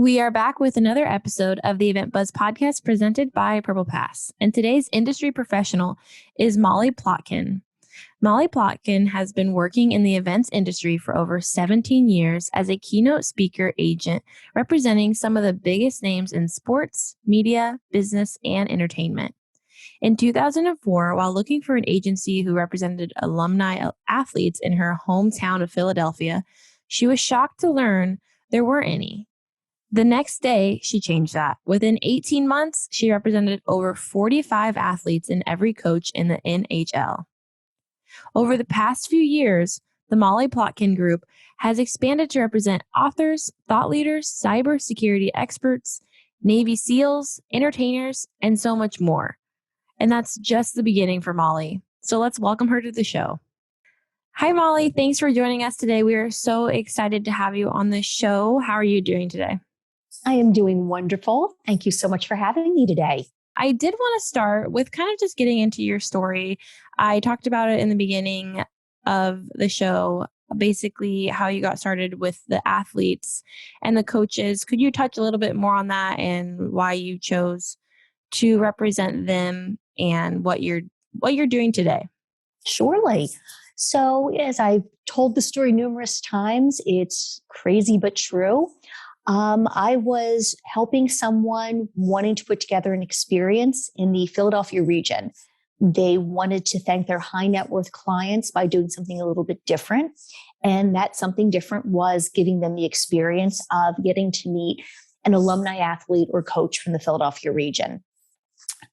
We are back with another episode of the EventBuzz podcast presented by Purplepass. And today's industry professional is Mollie Plotkin. Mollie Plotkin has been working in the events industry for over 17 years as a keynote speaker agent, representing some of the biggest names in sports, media, business, and entertainment. In 2004, while looking for an agency who represented alumni athletes in her hometown of Philadelphia, she was shocked to learn there weren't any. The next day, she changed that. Within 18 months, she represented over 45 athletes and every coach in the NHL. Over the past few years, the Mollie Plotkin Group has expanded to represent authors, thought leaders, cybersecurity experts, Navy SEALs, entertainers, and so much more. And that's just the beginning for Mollie. So let's welcome her to the show. Hi, Mollie. Thanks for joining us today. We are so excited to have you on the show. How are you doing today? I am doing wonderful. Thank you so much for having me today. I did want to start with kind of just getting into your story. I talked about it in the beginning of the show, basically how you got started with the athletes and the coaches. Could you touch a little bit more on that and why you chose to represent them and what you're doing today? Surely. So as I've told the story numerous times, it's crazy but true. I was helping someone wanting to put together an experience in the Philadelphia region. They wanted to thank their high net worth clients by doing something a little bit different. And that something different was giving them the experience of getting to meet an alumni athlete or coach from the Philadelphia region.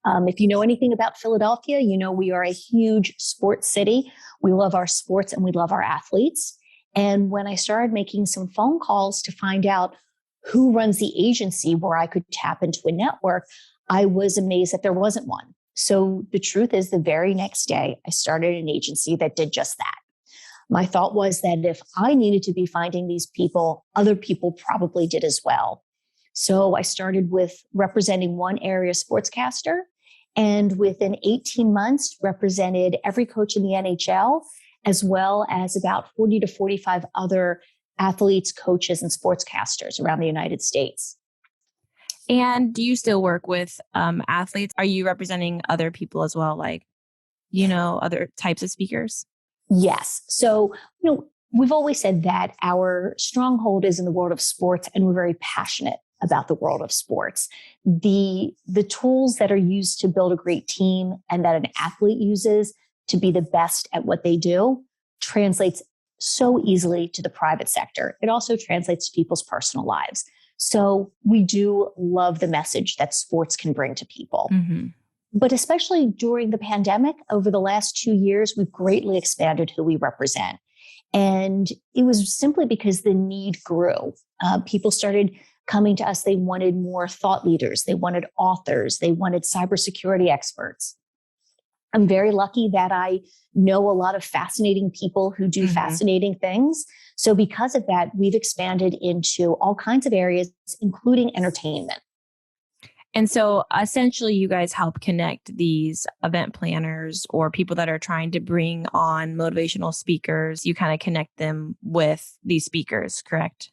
If you know anything about Philadelphia, you know we are a huge sports city. We love our sports and we love our athletes. And when I started making some phone calls to find out who runs the agency where I could tap into a network, I was amazed that there wasn't one. So the truth is, the very next day, I started an agency that did just that. My thought was that if I needed to be finding these people, other people probably did as well. So I started with representing one area sportscaster, and within 18 months, represented every coach in the NHL, as well as about 40 to 45 other athletes, coaches, and sportscasters around the United States. And do you still work with athletes? Are you representing other people as well, like, other types of speakers? Yes. So, we've always said that our stronghold is in the world of sports, and we're very passionate about the world of sports. The tools that are used to build a great team and that an athlete uses to be the best at what they do translates so easily to the private sector. It also translates to people's personal lives. So we do love the message that sports can bring to people. Mm-hmm. But especially during the pandemic, over the last 2 years, we've greatly expanded who we represent. And it was simply because the need grew. People started coming to us. They wanted more thought leaders. They wanted authors. They wanted cybersecurity experts. I'm very lucky that I know a lot of fascinating people who do fascinating things. So because of that, we've expanded into all kinds of areas, including entertainment. And so essentially you guys help connect these event planners or people that are trying to bring on motivational speakers. You kind of connect them with these speakers, correct?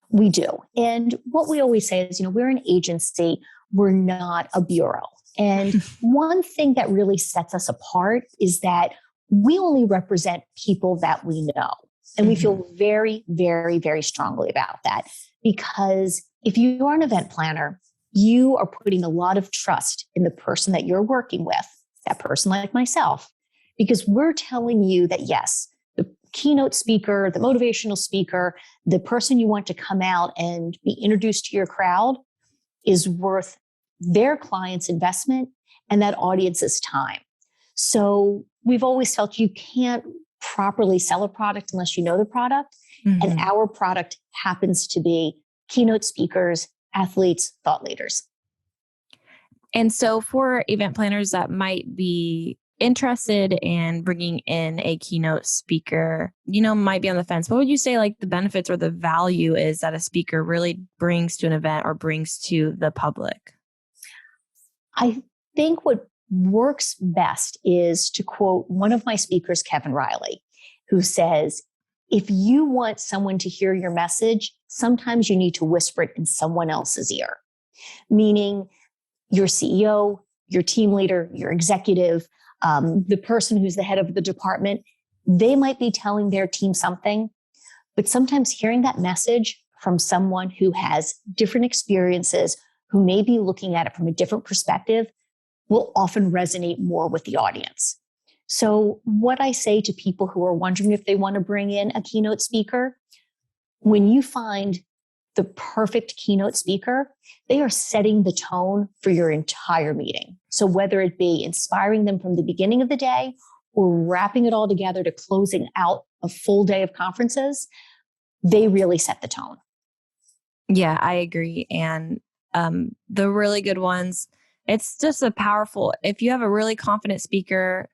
We do. And what we always say is, we're an agency. We're not a bureau. And one thing that really sets us apart is that we only represent people that we know. And we feel very, very, very strongly about that. Because if you are an event planner, you are putting a lot of trust in the person that you're working with, that person like myself, because we're telling you that, yes, the keynote speaker, the motivational speaker, the person you want to come out and be introduced to your crowd is worth their client's investment and that audience's time. So we've always felt you can't properly sell a product unless you know the product. And our product happens to be keynote speakers, athletes, thought leaders. And so for event planners that might be interested in bringing in a keynote speaker, might be on the fence, what would you say like the benefits or the value is that a speaker really brings to an event or brings to the public? I think what works best is to quote one of my speakers, Kevin Riley, who says, if you want someone to hear your message, sometimes you need to whisper it in someone else's ear, meaning your CEO, your team leader, your executive, the person who's the head of the department. They might be telling their team something, but sometimes hearing that message from someone who has different experiences, who may be looking at it from a different perspective, will often resonate more with the audience. So what I say to people who are wondering if they want to bring in a keynote speaker, when you find the perfect keynote speaker, they are setting the tone for your entire meeting. So whether it be inspiring them from the beginning of the day or wrapping it all together to closing out a full day of conferences, they really set the tone. Yeah, I agree. And the really good ones, it's just a powerful, if you have a really confident speaker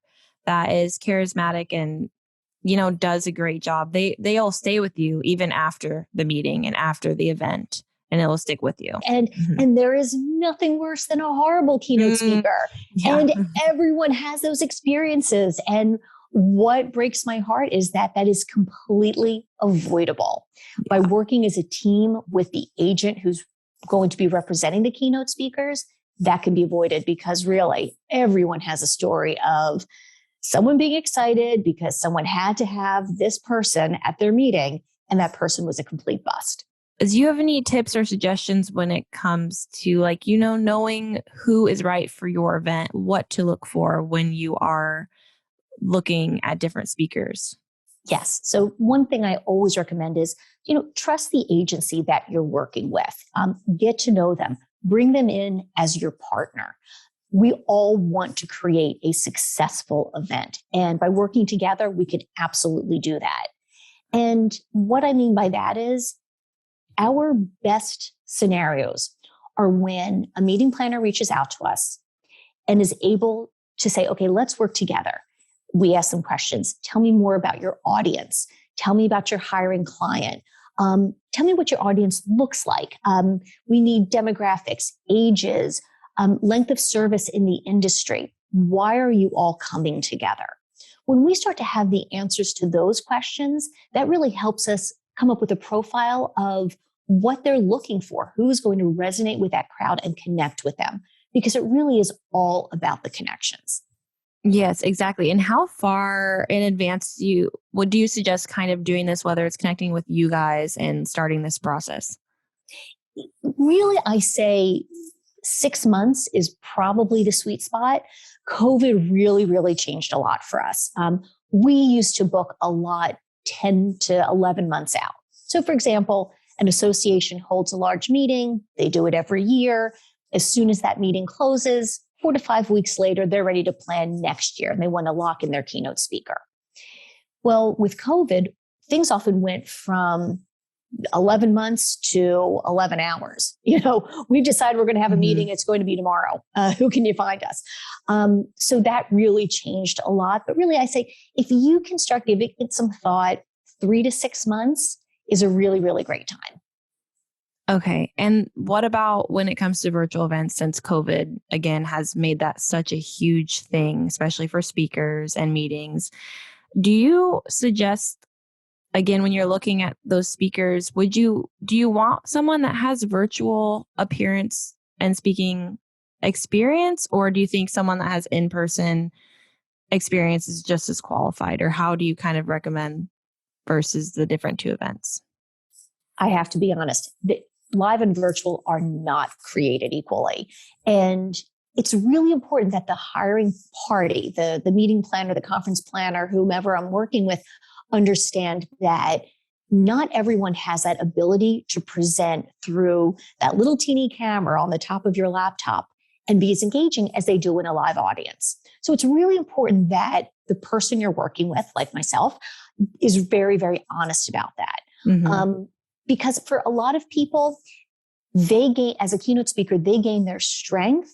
that is charismatic and, does a great job, they all stay with you even after the meeting and after the event, and it will stick with you. And there is nothing worse than a horrible keynote speaker. Yeah. And everyone has those experiences. And what breaks my heart is that is completely avoidable. By working as a team with the agent who's going to be representing the keynote speakers, that can be avoided, because really everyone has a story of someone being excited because someone had to have this person at their meeting and that person was a complete bust. Do you have any tips or suggestions when it comes to knowing who is right for your event, what to look for when you are looking at different speakers? Yes. So one thing I always recommend is, trust the agency that you're working with. Get to know them. Bring them in as your partner. We all want to create a successful event. And by working together, we can absolutely do that. And what I mean by that is our best scenarios are when a meeting planner reaches out to us and is able to say, okay, let's work together. We ask them questions. Tell me more about your audience. Tell me about your hiring client. Tell me what your audience looks like. We need demographics, ages, length of service in the industry. Why are you all coming together? When we start to have the answers to those questions, that really helps us come up with a profile of what they're looking for, who's going to resonate with that crowd and connect with them, because it really is all about the connections. Yes, exactly. And how far in advance do you suggest kind of doing this, whether it's connecting with you guys and starting this process? Really, I say 6 months is probably the sweet spot. COVID really, really changed a lot for us. We used to book a lot 10 to 11 months out. So for example, an association holds a large meeting. They do it every year. As soon as that meeting closes, 4 to 5 weeks later, they're ready to plan next year and they want to lock in their keynote speaker. Well, with COVID, things often went from 11 months to 11 hours. We decide we're going to have a meeting. It's going to be tomorrow. Who can you find us? So that really changed a lot. But really, I say, if you can start giving it some thought, 3 to 6 months is a really, really great time. Okay. And what about when it comes to virtual events, since COVID, again, has made that such a huge thing, especially for speakers and meetings? Do you suggest, again, when you're looking at those speakers, do you want someone that has virtual appearance and speaking experience, or do you think someone that has in-person experience is just as qualified? Or how do you kind of recommend versus the different two events? I have to be honest, live and virtual are not created equally. And it's really important that the hiring party, the meeting planner, the conference planner, whomever I'm working with, understand that not everyone has that ability to present through that little teeny camera on the top of your laptop and be as engaging as they do in a live audience. So it's really important that the person you're working with, like myself, is very, very honest about that. Mm-hmm. Because for a lot of people, as a keynote speaker, they gain their strength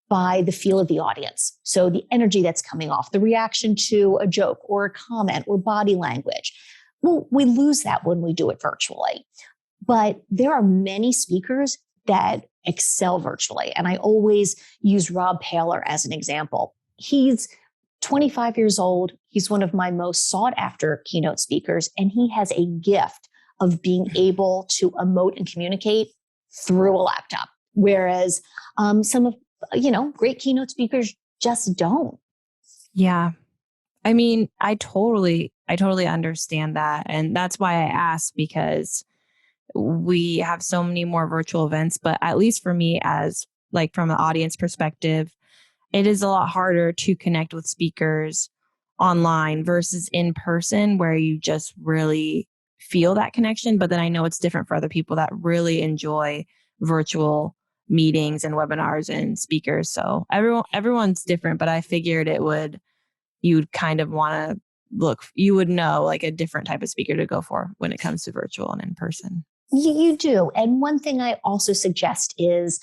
by the feel of the audience. So the energy that's coming off, the reaction to a joke or a comment or body language. Well, we lose that when we do it virtually. But there are many speakers that excel virtually. And I always use Rob Paler as an example. He's 25 years old. He's one of my most sought after keynote speakers, and he has a gift of being able to emote and communicate through a laptop. Whereas some of, great keynote speakers just don't. Yeah. I mean, I totally understand that. And that's why I asked, because we have so many more virtual events, but at least for me, as like from an audience perspective, it is a lot harder to connect with speakers online versus in person, where you just really feel that connection. But then I know it's different for other people that really enjoy virtual meetings and webinars and speakers. So everyone's different, but I figured you'd kind of want to you would know like a different type of speaker to go for when it comes to virtual and in person. You do. And one thing I also suggest is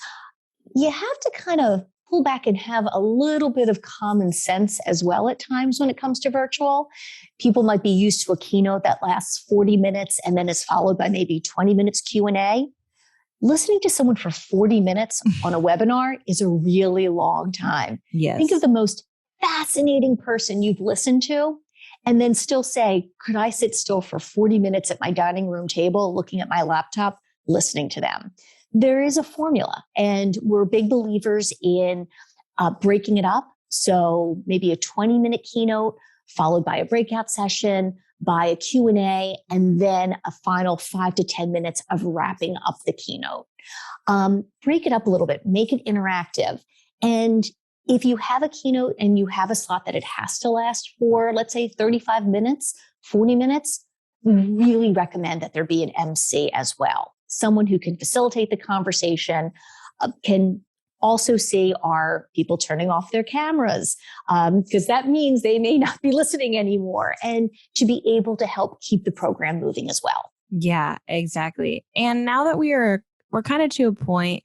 you have to kind of pull back and have a little bit of common sense as well at times when it comes to virtual. People might be used to a keynote that lasts 40 minutes and then is followed by maybe 20 minutes Q&A. Listening to someone for 40 minutes on a webinar is a really long time. Yes. Think of the most fascinating person you've listened to and then still say, could I sit still for 40 minutes at my dining room table, looking at my laptop, listening to them? There is a formula, and we're big believers in breaking it up. So maybe a 20-minute keynote followed by a breakout session, by a Q&A, and then a final 5 to 10 minutes of wrapping up the keynote. Break it up a little bit, make it interactive. And if you have a keynote and you have a slot that it has to last for, let's say 35 minutes, 40 minutes, we really recommend that there be an MC as well. Someone who can facilitate the conversation, can also see, are people turning off their cameras? Because that means they may not be listening anymore, and to be able to help keep the program moving as well. Yeah, exactly. And now that we're kind of to a point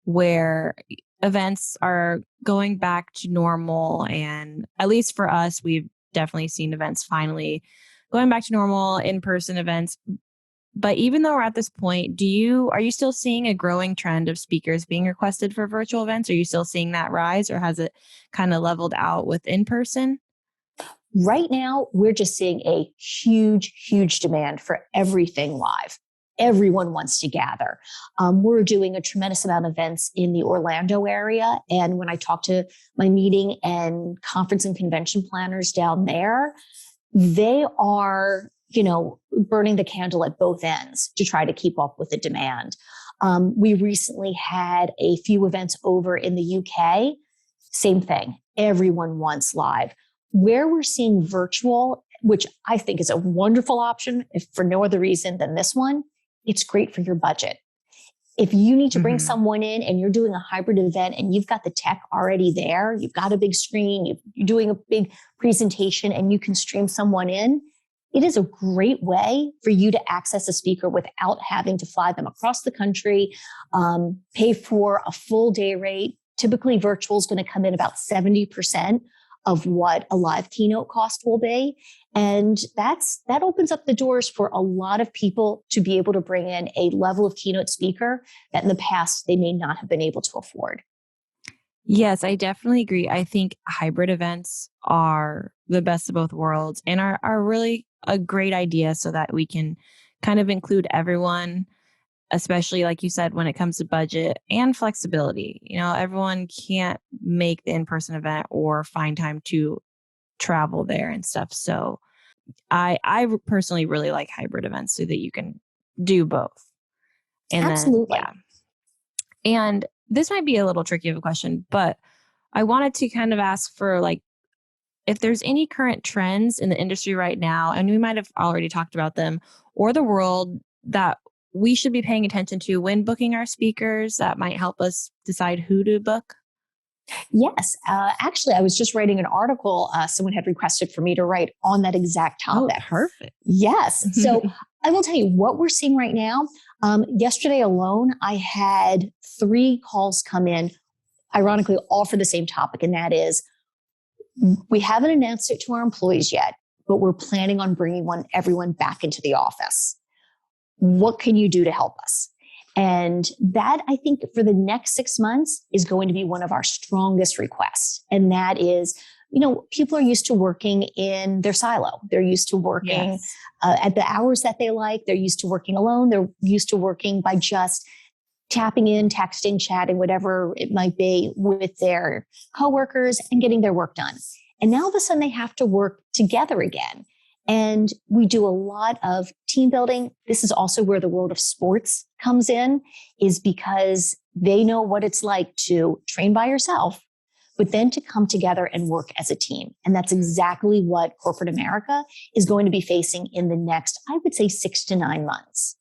where events are going back to normal, and at least for us, we've definitely seen events finally going back to normal, in-person events. But even though we're at this point, are you still seeing a growing trend of speakers being requested for virtual events? Are you still seeing that rise, or has it kind of leveled out with in-person? Right now, we're just seeing a huge, huge demand for everything live. Everyone wants to gather. We're doing a tremendous amount of events in the Orlando area. And when I talk to my meeting and conference and convention planners down there, they are, burning the candle at both ends to try to keep up with the demand. We recently had a few events over in the UK. Same thing. Everyone wants live. Where we're seeing virtual, which I think is a wonderful option, if for no other reason than this one, it's great for your budget. If you need to bring someone in and you're doing a hybrid event and you've got the tech already there, you've got a big screen, you're doing a big presentation and you can stream someone in, it is a great way for you to access a speaker without having to fly them across the country, pay for a full day rate. Typically, virtual is going to come in about 70% of what a live keynote cost will be. And that opens up the doors for a lot of people to be able to bring in a level of keynote speaker that in the past they may not have been able to afford. Yes, I definitely agree. I think hybrid events are the best of both worlds and are really a great idea, so that we can kind of include everyone, especially like you said, when it comes to budget and flexibility. Everyone can't make the in-person event or find time to travel there and stuff. So I personally really like hybrid events so that you can do both. And Absolutely. Then, yeah. And this might be a little tricky of a question, but I wanted to kind of ask for if there's any current trends in the industry right now, and we might have already talked about them, or the world that we should be paying attention to when booking our speakers that might help us decide who to book. Yes. Actually, I was just writing an article someone had requested for me to write on that exact topic. Oh, perfect. Yes. So I will tell you what we're seeing right now. Yesterday alone, I had 3 calls come in, ironically, all for the same topic. And that is, we haven't announced it to our employees yet, but we're planning on bringing everyone back into the office. What can you do to help us? And that, I think, for the next 6 months is going to be one of our strongest requests. And that is people are used to working in their silo. They're used to working at the hours that they like. They're used to working alone. They're used to working by just tapping in, texting, chatting, whatever it might be with their coworkers and getting their work done. And now all of a sudden they have to work together again. And we do a lot of team building. This is also where the world of sports comes in, is because they know what it's like to train by yourself, but then to come together and work as a team. And that's exactly what corporate America is going to be facing in the next, I would say, 6 to 9 months.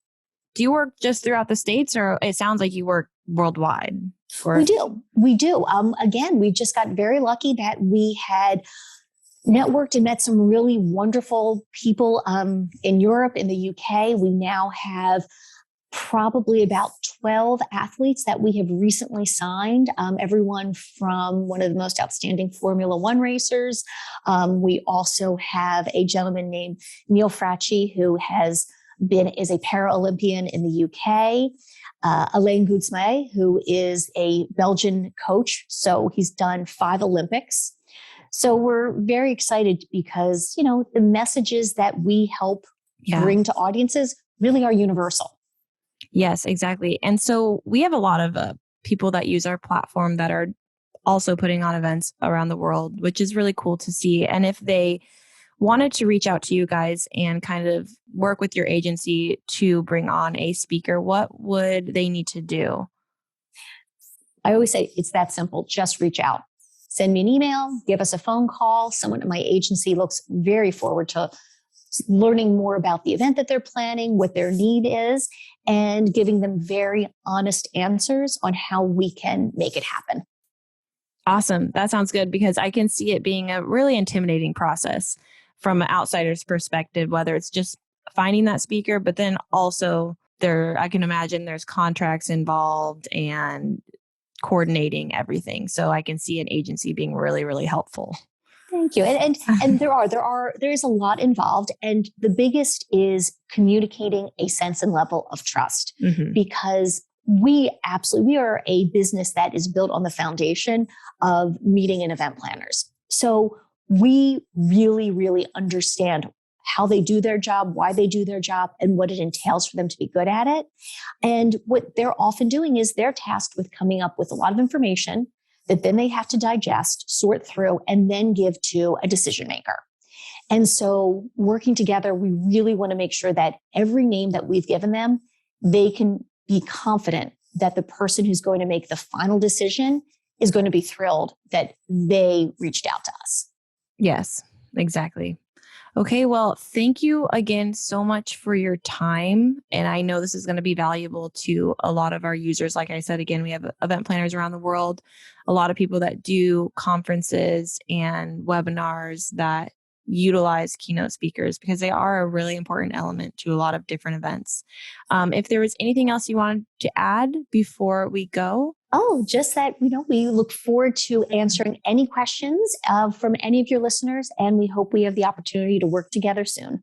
Do you work just throughout the States, or it sounds like you work worldwide? We do. Again, we just got very lucky that we had networked and met some really wonderful people in Europe, in the UK. We now have probably about 12 athletes that we have recently signed, everyone from one of the most outstanding Formula One racers. We also have a gentleman named Neil Fracci, who is a Paralympian in the UK. Alain Goudsmay, who is a Belgian coach. So he's done 5 Olympics. So we're very excited because, the messages that we help bring to audiences really are universal. Yes, exactly. And so we have a lot of people that use our platform that are also putting on events around the world, which is really cool to see. And if they wanted to reach out to you guys and kind of work with your agency to bring on a speaker, what would they need to do? I always say it's that simple. Just reach out. Send me an email, give us a phone call. Someone at my agency looks very forward to learning more about the event that they're planning, what their need is, and giving them very honest answers on how we can make it happen. Awesome. That sounds good, because I can see it being a really intimidating process from an outsider's perspective, whether it's just finding that speaker, but then also I can imagine there's contracts involved and coordinating everything. So I can see an agency being really, really helpful. Thank you. And there is a lot involved. And the biggest is communicating a sense and level of trust, because we are a business that is built on the foundation of meeting and event planners. So we really, really understand how they do their job, why they do their job, and what it entails for them to be good at it. And what they're often doing is they're tasked with coming up with a lot of information that then they have to digest, sort through, and then give to a decision maker. And so working together, we really want to make sure that every name that we've given them, they can be confident that the person who's going to make the final decision is going to be thrilled that they reached out to us. Yes, exactly. Okay, well, thank you again so much for your time. And I know this is going to be valuable to a lot of our users. Like I said, again, we have event planners around the world, a lot of people that do conferences and webinars that utilize keynote speakers, because they are a really important element to a lot of different events. If there was anything else you wanted to add before we go. Oh, just that, we look forward to answering any questions from any of your listeners, and we hope we have the opportunity to work together soon.